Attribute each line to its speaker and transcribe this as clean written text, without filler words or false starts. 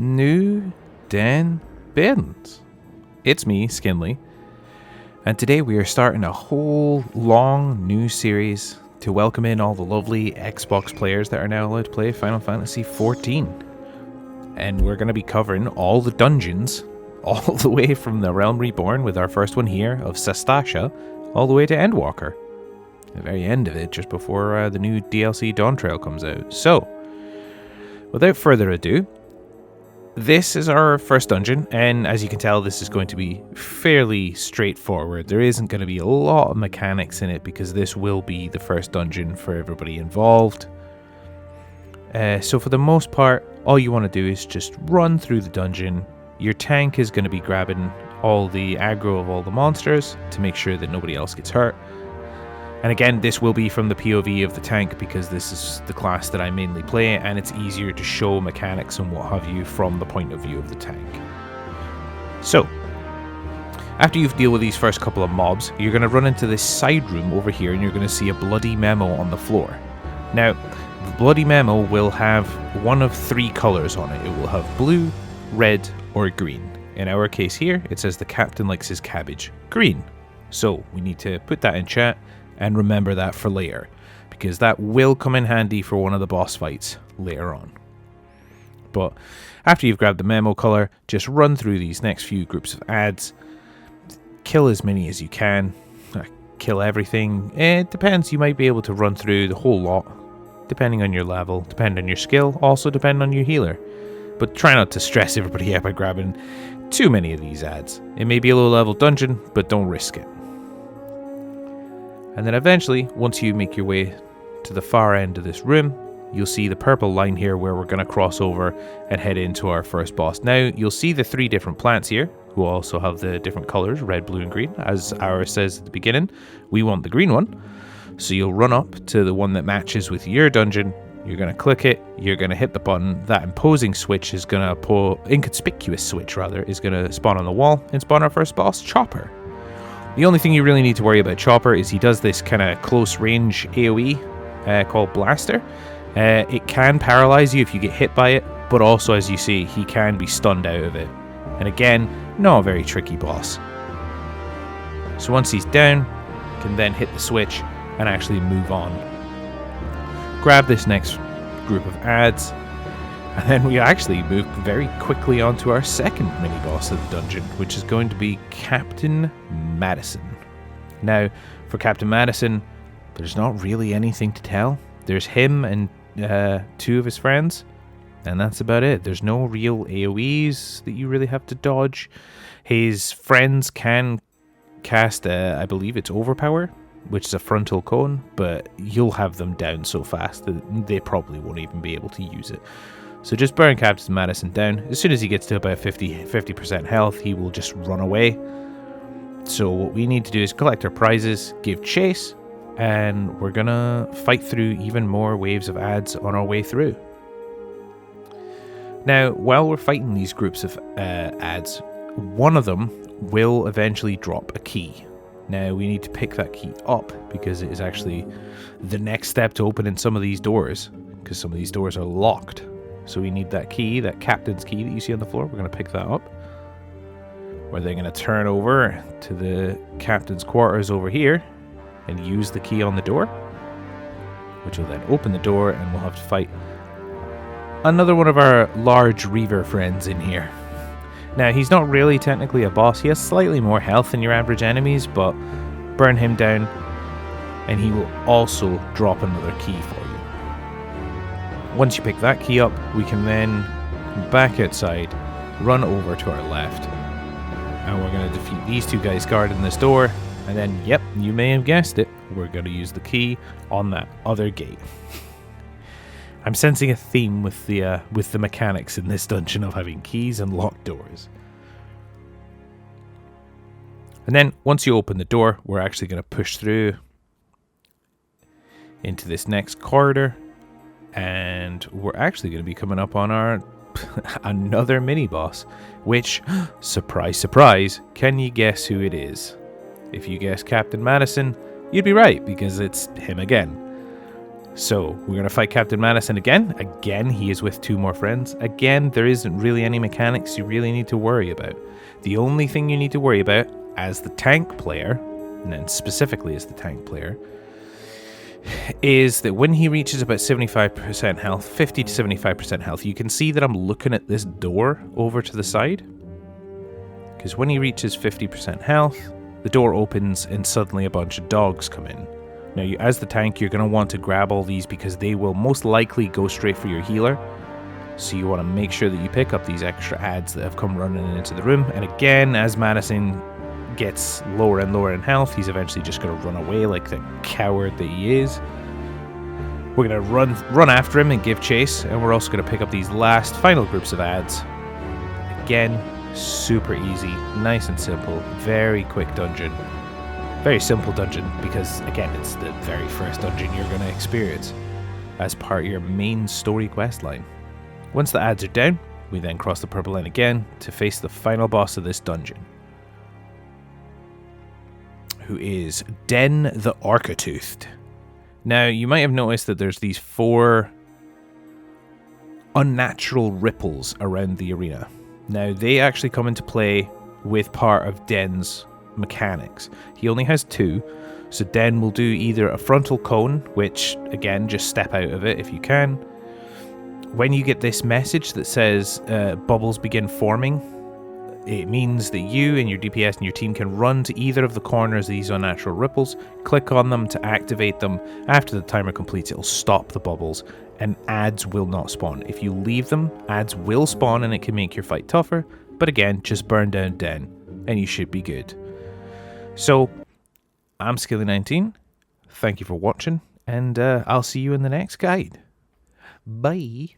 Speaker 1: new den bins. It's me, Skinley, and today we are starting a whole long new series to welcome in all the lovely Xbox players that are now allowed to play Final Fantasy XIV. And we're going to be covering all the dungeons, all the way from the Realm Reborn with our first one here of Sastasha, all the way to Endwalker. The very end of it, just before the new DLC Dawn Trail comes out. So, without further ado, this is our first dungeon, and as you can tell, this is going to be fairly straightforward. There isn't going to be a lot of mechanics in it because this will be the first dungeon for everybody involved. So for the most part, all you want to do is just run through the dungeon. Your tank is going to be grabbing all the aggro of all the monsters to make sure that nobody else gets hurt. And again, this will be from the POV of the tank because this is the class that I mainly play, and it's easier to show mechanics and what have you from the point of view of the tank. So, after you've dealt with these first couple of mobs, you're going to run into this side room over here and you're going to see a bloody memo on the floor. Now, the bloody memo will have one of three colours on it. It will have blue, red, or green. In our case here, it says the captain likes his cabbage green. So, we need to put that in chat and remember that for later, because that will come in handy for one of the boss fights later on. But after you've grabbed the memo color, just run through these next few groups of ads, kill as many as you can, kill everything. It depends, you might be able to run through the whole lot, depending on your level, depending on your skill, also depending on your healer. But try not to stress everybody out by grabbing too many of these ads. It may be a low level dungeon, but don't risk it. And then eventually, once you make your way to the far end of this room, you'll see the purple line here where we're going to cross over and head into our first boss. Now, you'll see the three different plants here, who also have the different colors, red, blue, and green. As ours says at the beginning, we want the green one. So you'll run up to the one that matches with your dungeon. You're going to click it. You're going to hit the button. That imposing switch is going to inconspicuous switch rather, is going to spawn on the wall and spawn our first boss, Chopper. The only thing you really need to worry about Chopper is he does this kind of close range AoE called Blaster. It can paralyze you if you get hit by it, but also, as you see, he can be stunned out of it. And again, not a very tricky boss. So once he's down, you can then hit the switch and actually move on. Grab this next group of ads, and then we actually move very quickly on to our second mini-boss of the dungeon, which is going to be Captain Madison. Now, for Captain Madison, there's not really anything to tell. There's him and two of his friends, and that's about it. There's no real AoEs that you really have to dodge. His friends can cast, I believe it's Overpower, which is a frontal cone, but you'll have them down so fast that they probably won't even be able to use it. So just burn Captain Madison down. As soon as he gets to about 50% health, he will just run away. So what we need to do is collect our prizes, give chase, and we're gonna fight through even more waves of ads on our way through. Now, while we're fighting these groups of ads, one of them will eventually drop a key. Now, we need to pick that key up because it is actually the next step to opening some of these doors, because some of these doors are locked. So we need that key, that captain's key that you see on the floor. We're going to pick that up. We're then going to turn over to the captain's quarters over here and use the key on the door, which will then open the door, and we'll have to fight another one of our large Reaver friends in here. Now, he's not really technically a boss. He has slightly more health than your average enemies, but burn him down, and he will also drop another key for you. Once you pick that key up, we can then back outside, run over to our left, and we're going to defeat these two guys guarding this door, and then, yep, you may have guessed it, we're going to use the key on that other gate. I'm sensing a theme with the mechanics in this dungeon of having keys and locked doors. And then, once you open the door, we're actually going to push through into this next corridor, and we're actually going to be coming up on our another mini-boss, which, surprise, surprise, can you guess who it is? If you guess Captain Madison, you'd be right, because it's him again. So, we're going to fight Captain Madison again. Again, he is with 2 more friends. Again, there isn't really any mechanics you really need to worry about. The only thing you need to worry about as the tank player, and then specifically as the tank player, is that when he reaches about 75% health, 50 to 75% health, you can see that I'm looking at this door over to the side. Because when he reaches 50% health, the door opens and suddenly a bunch of dogs come in. Now, as the tank, you're going to want to grab all these because they will most likely go straight for your healer. So you want to make sure that you pick up these extra adds that have come running into the room. And again, as Madison gets lower and lower in health, he's eventually just going to run away like the coward that he is. We're going to run after him and give chase. And we're also going to pick up these last final groups of adds. Again, super easy, nice and simple, very quick dungeon. Very simple dungeon because, again, it's the very first dungeon you're going to experience as part of your main story quest line. Once the adds are down, we then cross the purple line again to face the final boss of this dungeon, who is Den the Orcatoo. Now, you might have noticed that there's these 4 unnatural ripples around the arena. Now, they actually come into play with part of Den's mechanics. He only has 2, so Den will do either a frontal cone, which, again, just step out of it if you can. When you get this message that says bubbles begin forming, it means that you and your DPS and your team can run to either of the corners of these unnatural ripples, click on them to activate them. After the timer completes, it'll stop the bubbles, and adds will not spawn. If you leave them, adds will spawn and it can make your fight tougher, but again, just burn down Den, and you should be good. So, I'm Skilly19, thank you for watching, and I'll see you in the next guide. Bye!